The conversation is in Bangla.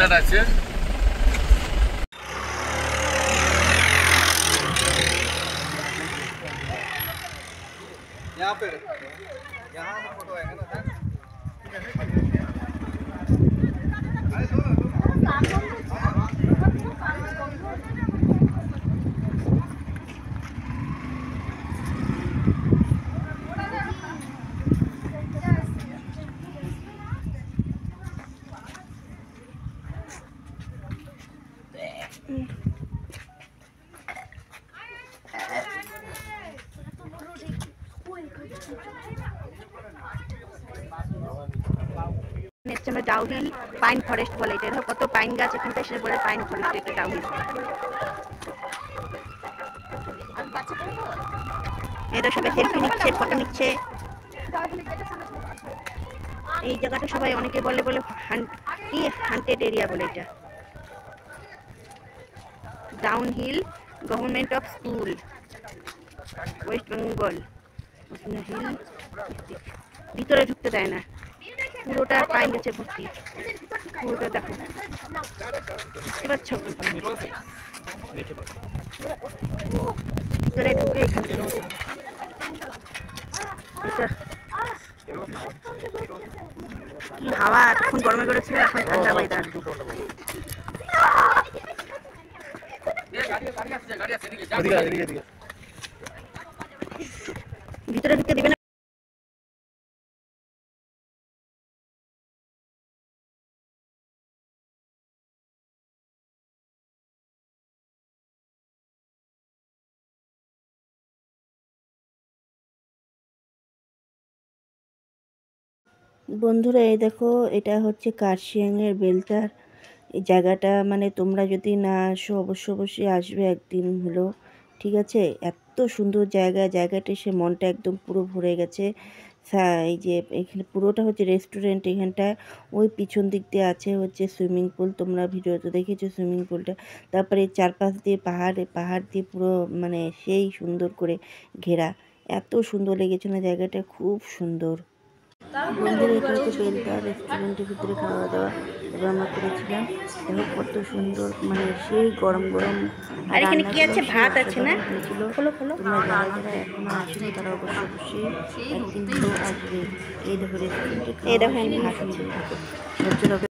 রিসর্ট আছে। यहाँ पे यहाँ से फोटो आएगा ना। আমরা ডাউহিল পাইন ফরেস্ট বলে, এটা দেখো কত পাইন গাছ এখানটা, সেটা বলে পাইন ফরেস্ট, এটা ডাউহিল। এটা সবাই সেলফি নিচ্ছে, ফটো নিচ্ছে। এই জায়গাটা সবাই অনেকে বলে বলে হান্টেড এরিয়া বলে এটা। Downhill government of school West Bengal. ভিতরে ঢুকতে দেয় না, পুরোটা পাইন গাছে ভর্তি। পুরোটা দেখো, বুঝতে পারছো? ভিতরে ঢুকে এখান থেকে কি হাওয়া, এখন গরমে করেছিল, এখন ঠান্ডা ওয়েদার। ভিতরে ঢুকতে দিবে না। বন্ধুরা এই দেখো, এটা হচ্ছে কার্শিয়াংয়ের বেলটার। এই জায়গাটা মানে তোমরা যদি না আসো অবশ্যই আসবে একদিন হলো, ঠিক আছে? এত সুন্দর জায়গা, জায়গাটা সে মনটা একদম পুরো ভরে গেছে। এই যে এখানে পুরোটা হচ্ছে রেস্টুরেন্ট, এখানটা ওই পিছন দিক দিয়ে আছে হচ্ছে সুইমিং পুল, তোমরা ভিডিওতে দেখেছো সুইমিং পুলটা। তারপরে চারপাশ দিয়ে পাহাড় দিয়ে পুরো মানে সেই সুন্দর করে ঘেরা, এত সুন্দর লেগেছে না, জায়গাটা খুব সুন্দর। বন্ধুরা এটা হচ্ছে বেলটা রেস্টুরেন্টের ভিতরে খাওয়া দাওয়া এবার আমরা করেছিলাম। দেখো কত সুন্দর, মানে সেই গরম গরম। আর এখানে কি আছে, ভাত আছে না? খোলো খোলো। তোমরা যারা যারা এখনো আসেনি তারা অবশ্যই একদিন তো আসবে। এই দেখো রেস্টুরেন্টে, এই দেখো ভাত আছে।